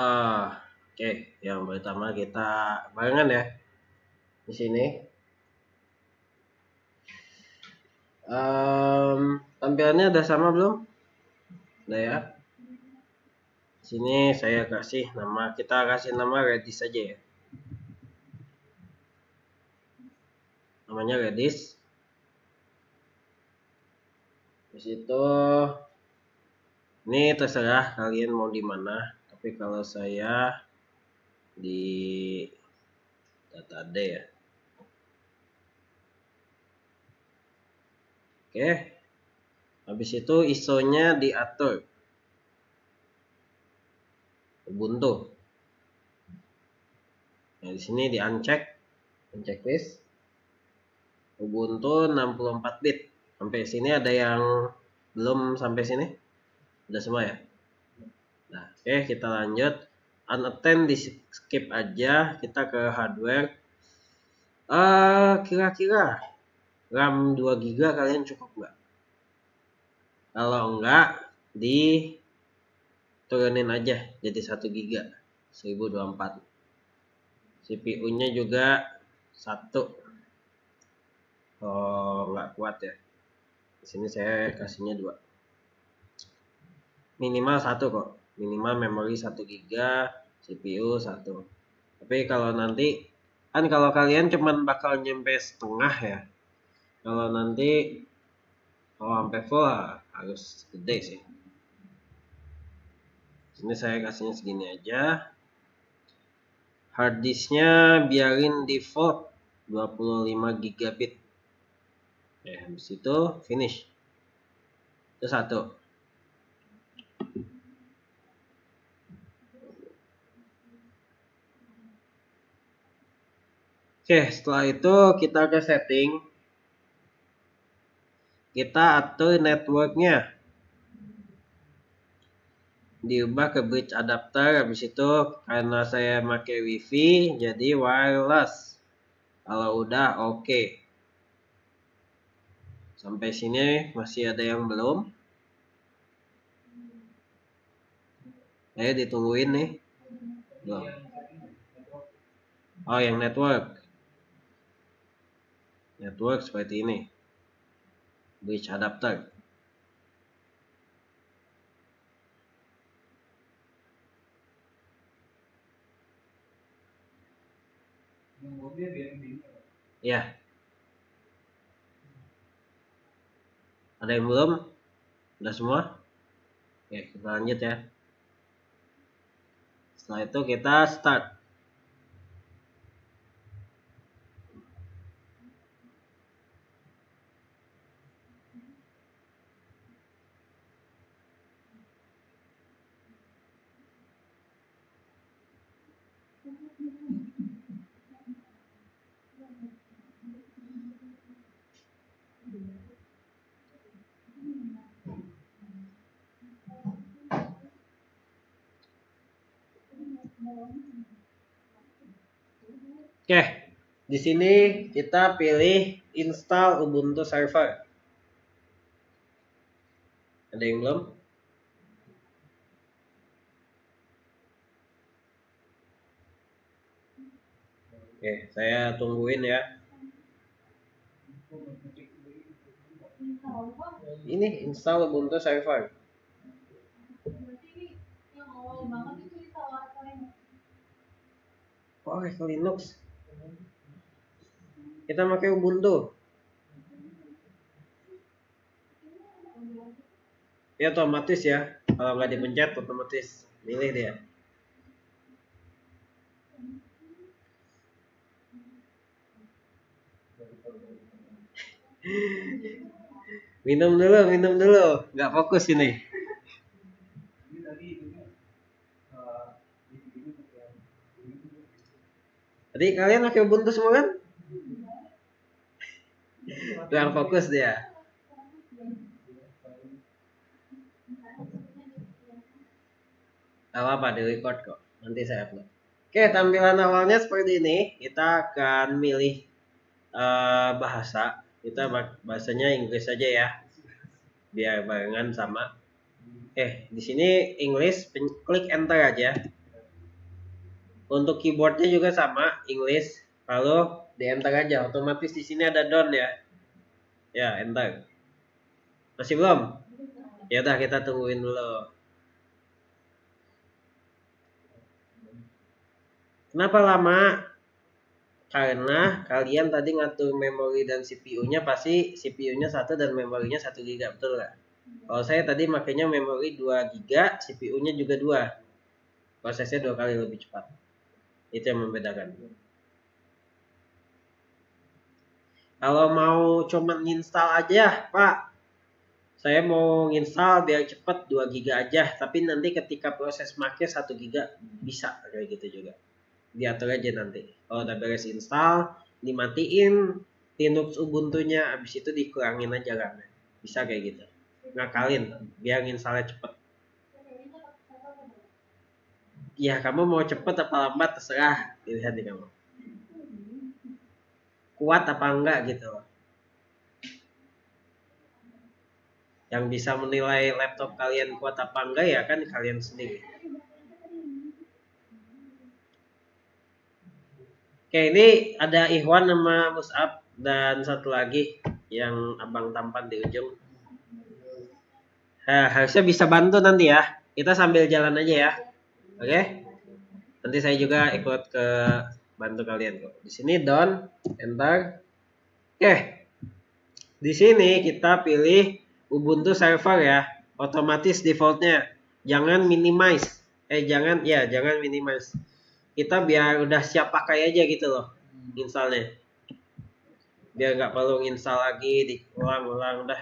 Oke, yang pertama kita barengan ya di sini. Tampilannya udah sama belum? Udah ya. Sini saya kasih nama, kita kasih nama Redis aja ya. Namanya Redis. Di situ ini terserah kalian mau di mana, tapi kalau saya di data D ya. Oke. Habis itu ISO-nya diatur. Ubuntu. Nah, di sini di uncheck list. Ubuntu 64 bit. Sampai sini ada yang belum sampai sini? Udah semua ya? Nah, oke, kita lanjut. Unattend di skip aja, kita ke hardware. Kira-kira RAM 2 GB kalian cukup nggak? Kalau enggak, diturunin aja jadi 1 GB, 1024. CPU-nya juga 1. Oh, nggak kuat ya. Di sini saya kasihnya 2. Minimal 1 kok. Minimal memori 1 GB, CPU 1. Tapi kalau nanti kan kalau kalian cuman bakal nyampe setengah ya. Kalau nanti kalau sampai full harus gede sih. Sini saya kasihnya segini aja. Hard disknya biarin default 25 gigabit. Ya, habis itu finish. Itu 1. Oke, setelah itu kita ke setting. Kita atur networknya. Diubah ke bridge adapter. Habis itu karena saya pakai wifi jadi wireless. Kalau udah oke. Sampai sini masih ada yang belum? Ayo ditungguin nih. Belum. Oh, yang network. Network seperti ini. Bridge adapter. Ya. Ada yang belum? Udah semua? Oke, kita lanjut ya. Setelah itu kita start. Oke, di sini kita pilih install Ubuntu Server. Ada yang belum? Oke, saya tungguin ya. Ini install Ubuntu Server. Oh, ke Linux. Kita pakai Ubuntu. Ya otomatis ya. Kalau nggak dipencet otomatis milih dia. Minum dulu. Nggak fokus ini. Tadi kalian pakai Ubuntu semua kan? Kurang fokus dia. Gak apa-apa, di record kok. Nanti saya upload. Oke, tampilan awalnya seperti ini. Kita akan milih bahasa. Kita bahasanya Inggris aja ya. Biar barengan sama. Di sini English, klik enter aja. Untuk keyboardnya juga sama, English. Lalu di enter aja, otomatis di sini ada down ya. Ya, enter. Masih belum? Ya udah kita tungguin dulu. Kenapa lama? Karena kalian tadi ngatur memori dan CPU-nya pasti CPU-nya 1 dan memorinya 1 GB, betul nggak? Kalau saya tadi makanya memori 2 GB, CPU-nya juga 2. Prosesnya 2 kali lebih cepat. Itu yang membedakan. Kalau mau cuman install aja, Pak, saya mau install biar cepet 2 GB aja, tapi nanti ketika proses make 1 GB bisa kayak gitu juga. Diatur aja nanti. Kalau udah beres install, dimatiin Linux Ubuntu-nya, habis itu dikurangin aja RAM. Bisa kayak gitu. Ngakalin biar installnya cepet. Ya kamu mau cepet apa lambat terserah, pilihan di kamu. Kuat apa enggak gitu. Yang bisa menilai laptop kalian kuat apa enggak ya kan kalian sendiri. Oke, ini ada Ikhwan sama Mus'ab dan satu lagi yang abang tampan di ujung. Nah, harusnya bisa bantu nanti ya. Kita sambil jalan aja ya. Oke? Nanti saya juga ikut ke bantu kalian kok. Di sini down, enter. Oke. Di sini kita pilih Ubuntu server ya. Otomatis defaultnya. Jangan minimize. Jangan minimize. Kita biar udah siap pakai aja gitu loh installnya. Biar nggak perlu install lagi, diulang-ulang udah.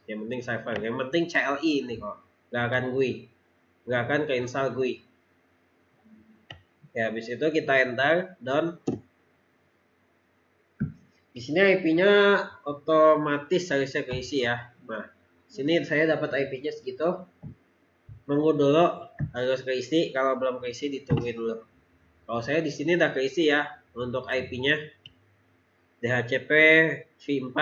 Yang penting server. Yang penting CLI ini kok. Nggak akan GUI. Nggak akan keinstall GUI. Ya, habis itu kita enter down. Di sini IP-nya otomatis harusnya keisi ya. Nah, sini saya dapat IP-nya segitu. Nunggu dulu harus keisi. Kalau belum keisi ditungguin dulu. Kalau saya di sini udah keisi ya untuk IP-nya DHCP V4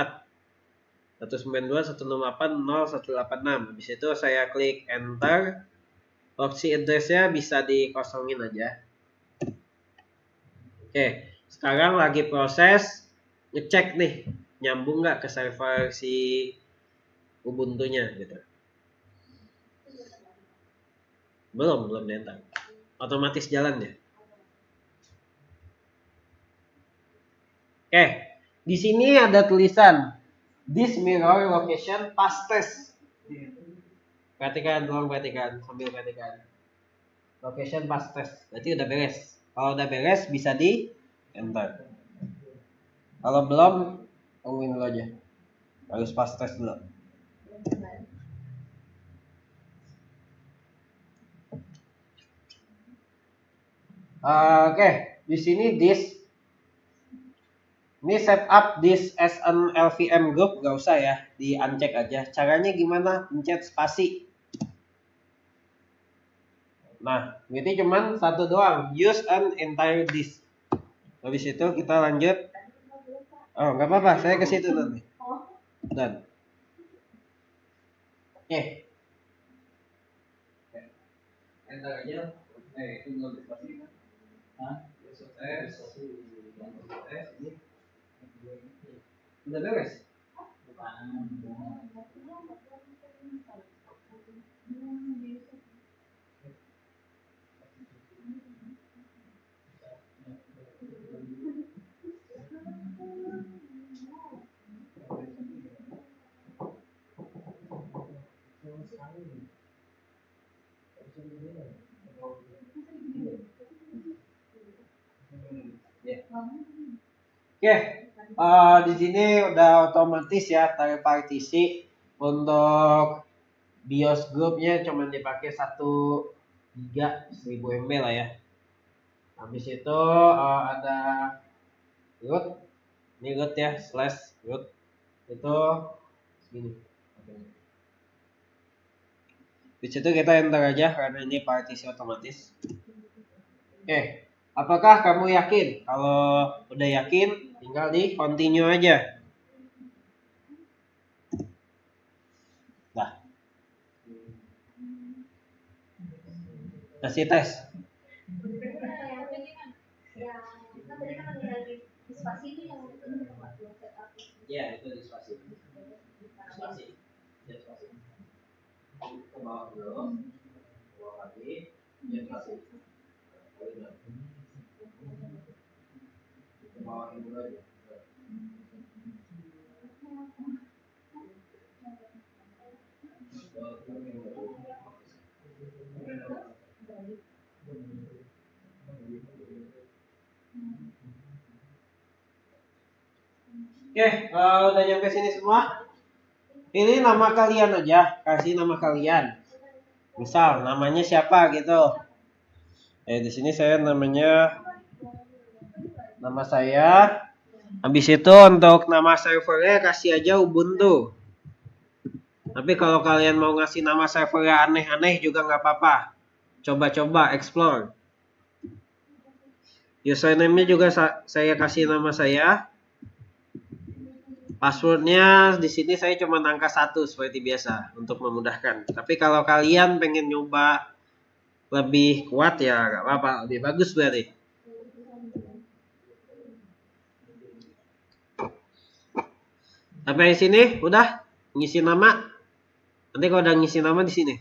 192.168.0.186. Habis itu saya klik enter. Opsi address-nya bisa dikosongin aja. Oke, sekarang lagi proses ngecek nih nyambung nggak ke server si Ubuntu-nya gitu. Belum nentang. Otomatis jalan ya. Oke, di sini ada tulisan this mirror location fastest. Perhatikan sambil perhatikan. Location fastest. Berarti udah beres. Kalau udah beres bisa di enter. Kalau belum tungguin dulu aja. Harus fastest dulu. Oke, di sini ini setup this as an LVM group gak usah ya, di uncheck aja. Caranya gimana? Pencet spasi. Nah, ini cuman satu doang. Use an entire disk. Habis itu kita lanjut. Oh, nggak apa-apa. Saya ke situ nanti. Dan. Oke. Enter aja. Itu belum spasi. Hah? Ini. Udah beres? Oke, di sini udah otomatis ya tarik partisi untuk BIOS groupnya cuma dipakai 1 giga 1000 MB lah ya. Habis itu ada root, ini root ya /root itu segini. Di situ kita enter aja karena ini partisi otomatis. Oke, apakah kamu yakin? Kalau udah yakin, tinggal di continue aja. Nah, kasih tes. Ya, itu di spasi. Spasi. Ya, spasi. Ke bawah dulu, ke bawah lagi, ya spasi. Ke bawah dulu aja. Oke, udah nyampe sini semua. Ini nama kalian aja, kasih nama kalian. Misal namanya siapa gitu. Di sini saya namanya nama saya. Habis itu untuk nama servernya kasih aja Ubuntu. Tapi kalau kalian mau ngasih nama servernya aneh-aneh juga nggak apa-apa. Coba-coba explore. Username-nya juga saya kasih nama saya. Passwordnya di sini saya cuma angka 1 seperti biasa untuk memudahkan. Tapi kalau kalian pengen nyoba lebih kuat ya nggak apa-apa, lebih bagus berarti. Sampai sini udah ngisi nama. Nanti kalau udah ngisi nama di sini.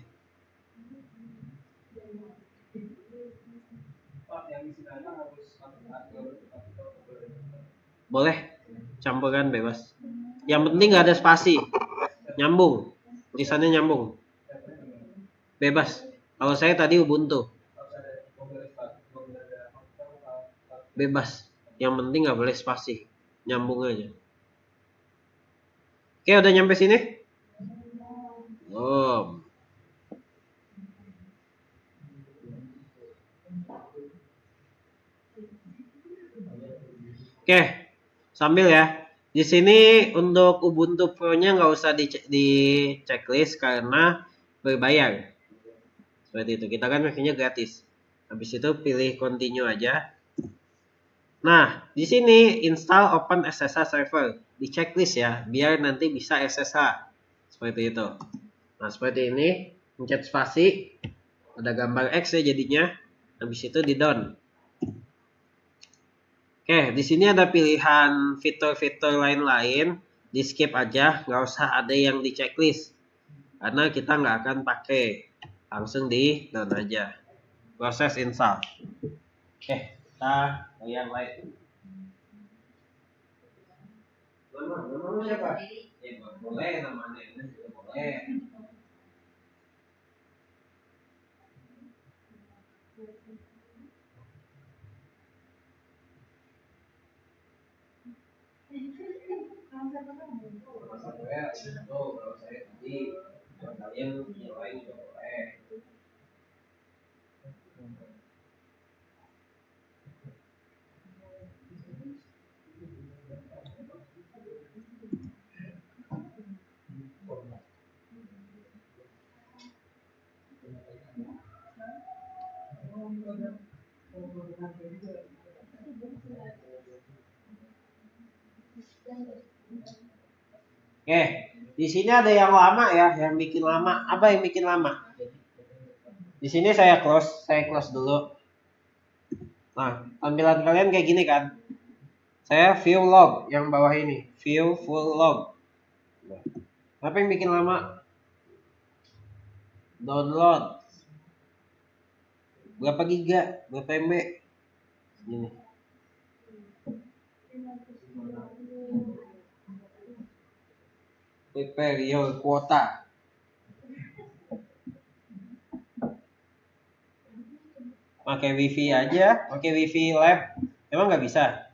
Boleh campuran bebas. Yang penting nggak ada spasi. Nyambung. Tulisannya nyambung. Bebas. Kalau saya tadi Ubuntu. Bebas. Yang penting nggak boleh spasi. Nyambung aja. Oke, udah nyampe sini? Belum. Oke, sambil ya. Di sini untuk Ubuntu Pro-nya nggak usah di checklist karena berbayar. Seperti itu. Kita kan makanya gratis. Habis itu pilih continue aja. Nah, di sini install Open SSH Server. Di checklist ya, biar nanti bisa SSH. Seperti itu. Nah, seperti ini. Pencet spasi. Ada gambar X ya jadinya. Habis itu di down. Oke, di sini ada pilihan fitur-fitur lain-lain. Di skip aja, nggak usah ada yang di checklist. Karena kita nggak akan pakai. Langsung di down aja. Proses install. Oke, kita yang lain. Nama siapa? Ya, boleh namanya juga boleh. Masa saya itu kalau saya tadi kalian yang lain juga boleh. Oke, di sini ada yang lama ya, yang bikin lama. Apa yang bikin lama? Di sini saya close dulu. Nah, tampilan kalian kayak gini kan? Saya view log yang bawah ini, view full log. Nah, apa yang bikin lama? Download. Berapa giga? Berapa MB? Ini. Prepare your quota. Pakai wifi aja, pakai wifi lab. Emang nggak bisa?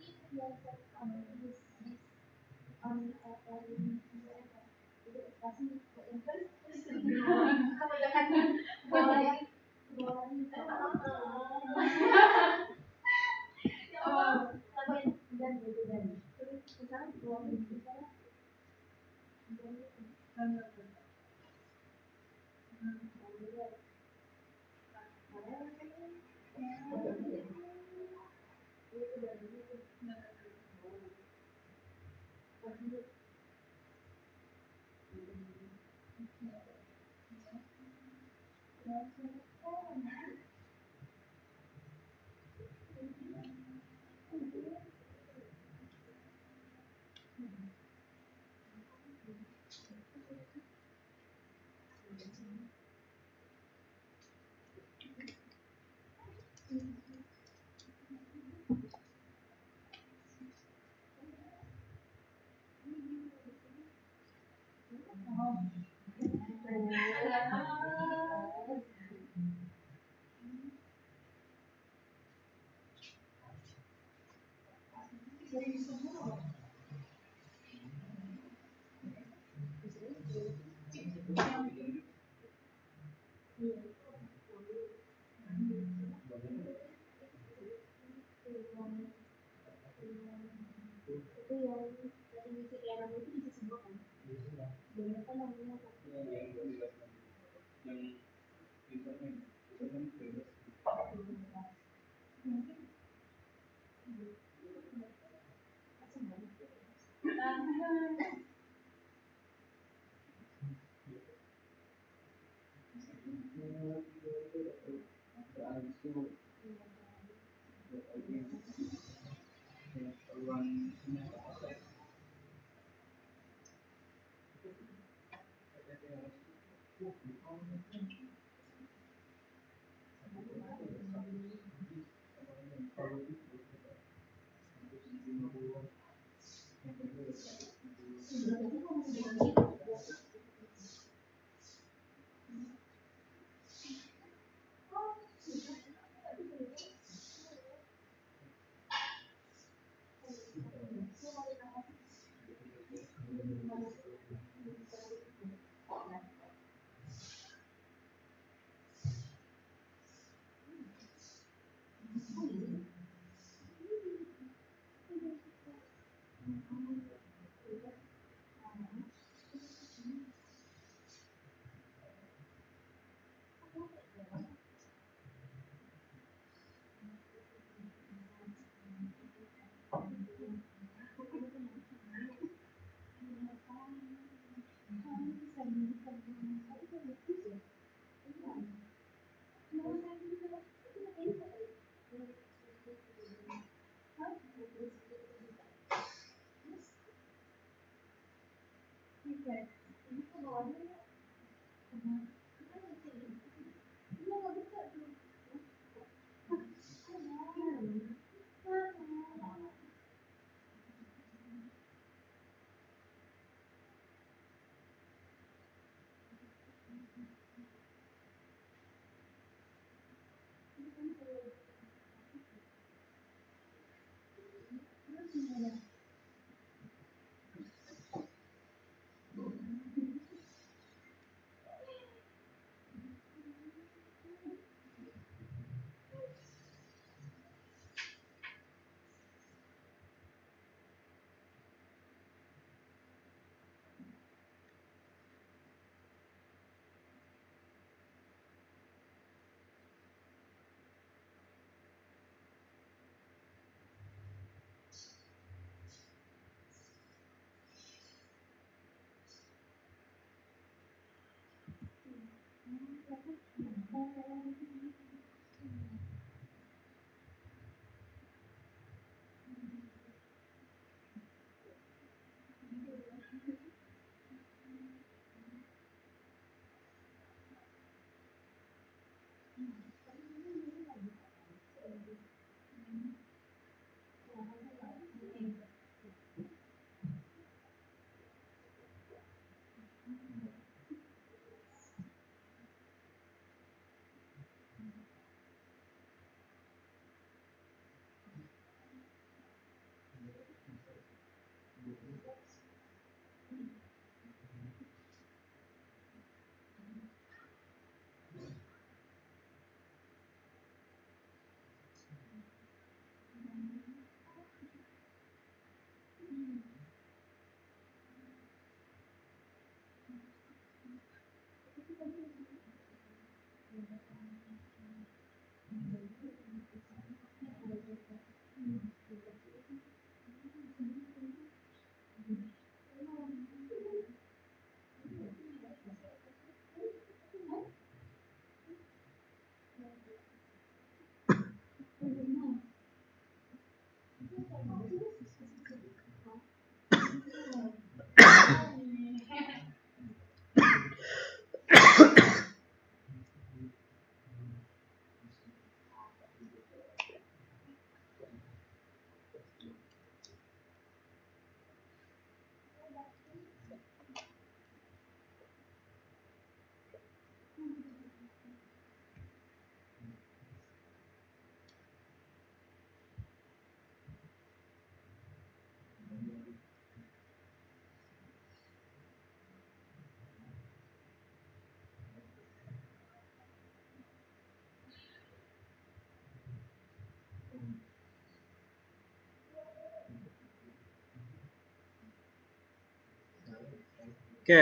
Oke,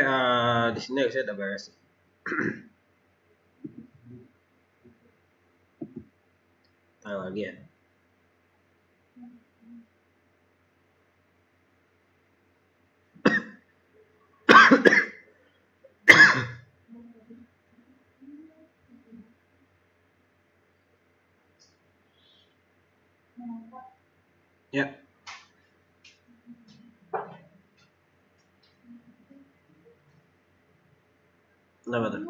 di sini saya udah beres. Tahu lagi ya. Ya. Kenapa tuh?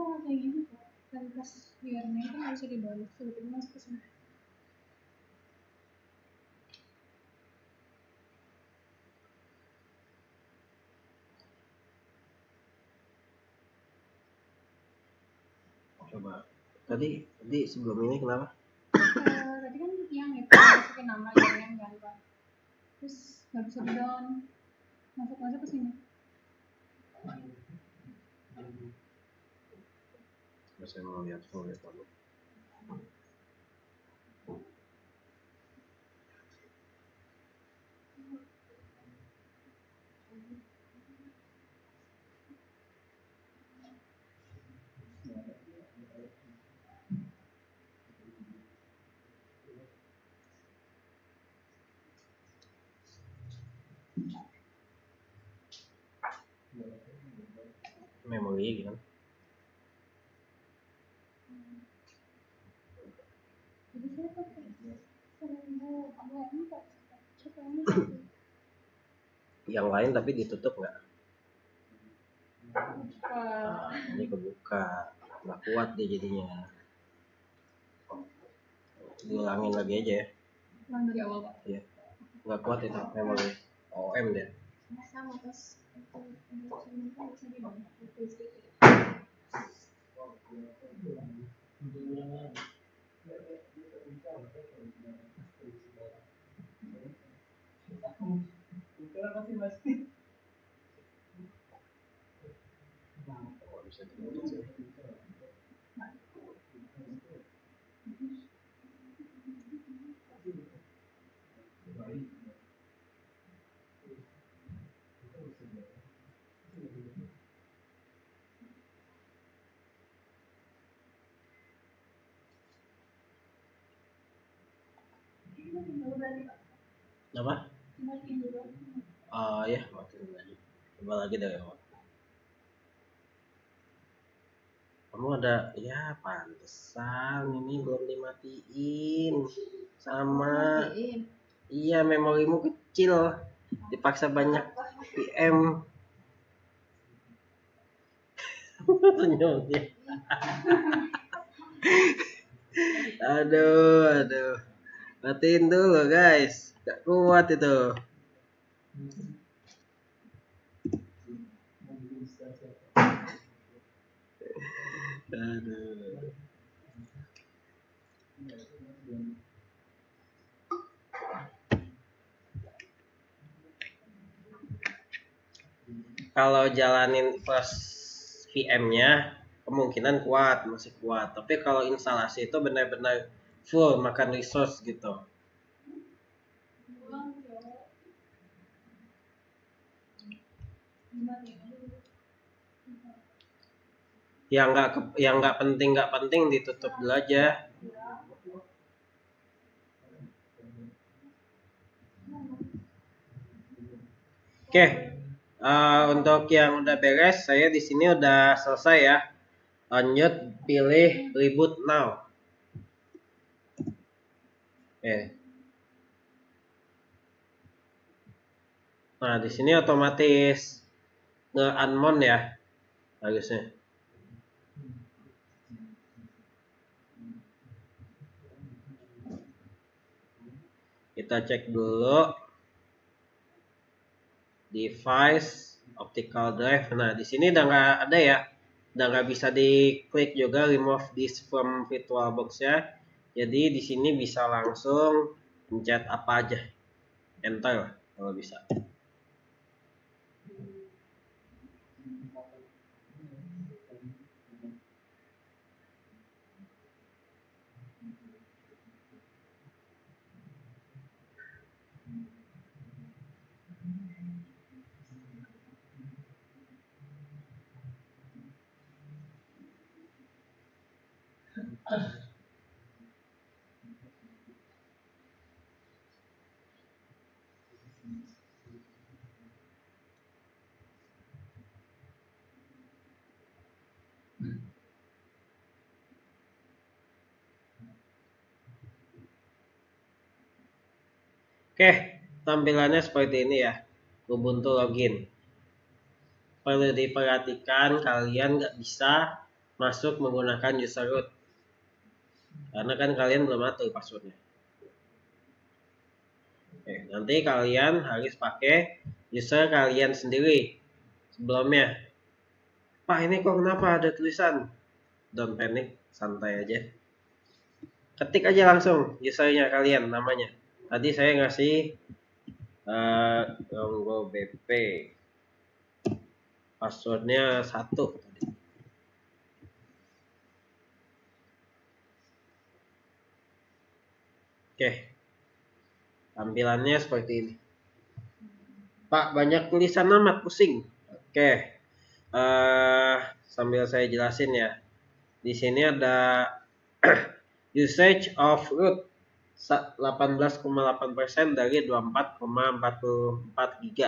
Kualitas liarnya itu nggak bisa dibalik, sebetulnya masuk ke sini. Coba. Tadi sebelum ini kenapa? Tadi kan yang itu masukin nama yang kan, Pak. Terus nggak bisa di down, masuk ke sini. Saya mau lihat folder kamu. Memori gitu. Jadi saya pakai 1000 Yang lain tapi ditutup nggak? Ini kebuka, nggak kuat dia jadinya. Diulangin lagi aja ya. Ulang dari awal, Pak. Iya, nggak kuat itu memori OM dia. Sama terus itu bisa dibangun. Apa? Ya, matiin lagi. Coba lagi dari awal. Kamu ada, ya pantesan ini belum dimatiin. Sama. Iya, memorimu kecil. Dipaksa banyak PM. Senyumnya. Aduh. Matiin dulu guys. Gak kuat itu. Aduh. Kalau jalanin first VM-nya kemungkinan kuat, masih kuat. Tapi kalau instalasi itu benar-benar full makan resource gitu. Yang nggak penting ditutup dulu aja. Oke, untuk yang udah beres, saya di sini udah selesai ya. Lanjut, pilih reboot now. Nah, di sini otomatis nge-unmount ya, harusnya. Kita cek dulu device optical drive. Nah, di sini udah nggak ada ya, udah nggak bisa diklik juga remove this from virtualbox ya. Jadi di sini bisa langsung pencet apa aja, enter kalau bisa. Oke, tampilannya seperti ini ya. Ubuntu login. Perlu diperhatikan kalian nggak bisa masuk menggunakan user root. Karena kan kalian belum atur passwordnya. Oke, nanti kalian harus pakai user kalian sendiri sebelumnya. Pak, ini kok kenapa ada tulisan? Don't panic, santai aja. Ketik aja langsung usernya kalian, namanya. Tadi saya ngasih Ronggo BP. Passwordnya 1 tadi. Oke. Tampilannya seperti ini. Pak, banyak tulisan amat, pusing. Oke. Sambil saya jelasin ya. Di sini ada usage of root 18,8% dari 24,44 GB.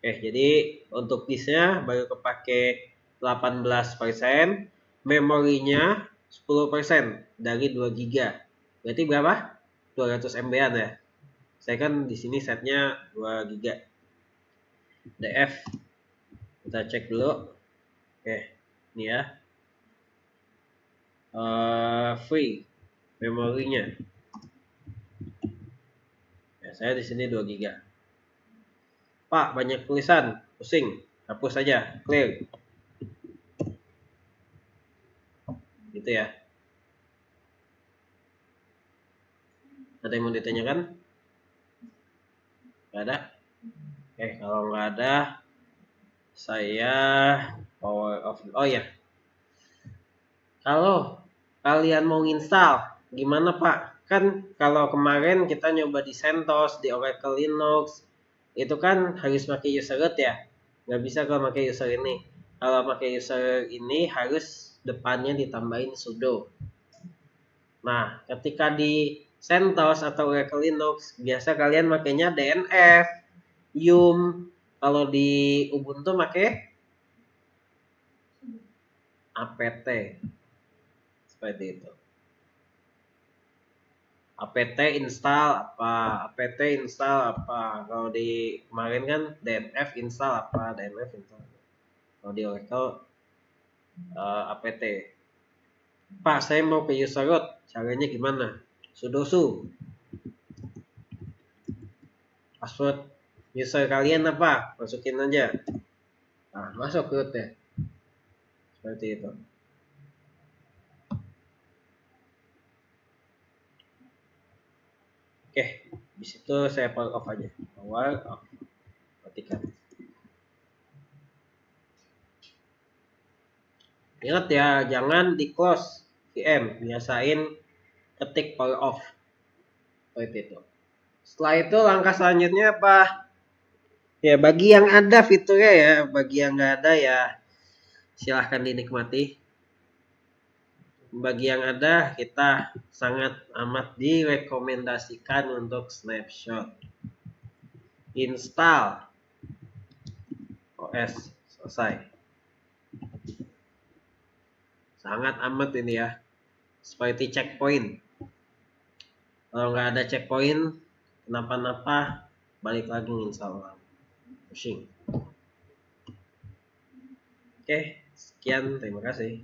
Oke, jadi untuk disknya baru kepake 18%, memorinya 10% dari 2 GB. Berarti berapa? 200 MB-an ya. Saya kan di sini setnya 2 GB. DF. Kita cek dulu. Oke, ini ya. Free memorinya. Ya, saya di sini 2 GB. Pak, banyak tulisan, pusing. Hapus saja, clear. Gitu ya. Ada yang mau ditanyakan? Gak ada? Oke, kalau nggak ada, saya power off. Oh ya, kalau kalian mau install, gimana Pak? Kan kalau kemarin kita nyoba di CentOS, di Oracle Linux, itu kan harus pakai user root ya. Nggak bisa kalau pakai user ini. Kalau pakai user ini harus depannya ditambahin sudo. Nah, ketika di CentOS atau Oracle Linux, biasa kalian makainya DNF, yum. Kalau di Ubuntu pakai apt. Seperti itu. apt install apa, apt install apa. Kalau di kemarin kan dnf install apa, dnf install. Kalau di Oracle apt. Pak, saya mau ke user root, caranya gimana? Sudoku. Password user kalian apa? Masukin aja. Nah, masuk root ya. Seperti itu. Oke, di situ saya power off aja. Power off. Matikan. Ingat ya, jangan di close VM. Biasain ketik power off. Seperti itu. Setelah itu langkah selanjutnya apa? Ya, bagi yang ada fiturnya ya, bagi yang nggak ada ya silahkan dinikmati. Bagi yang ada, kita sangat amat direkomendasikan untuk snapshot. Install OS, selesai. Sangat amat ini ya, seperti checkpoint. Kalau nggak ada checkpoint, kenapa-napa, balik lagi install ulang. Pusing. Oke, sekian, terima kasih.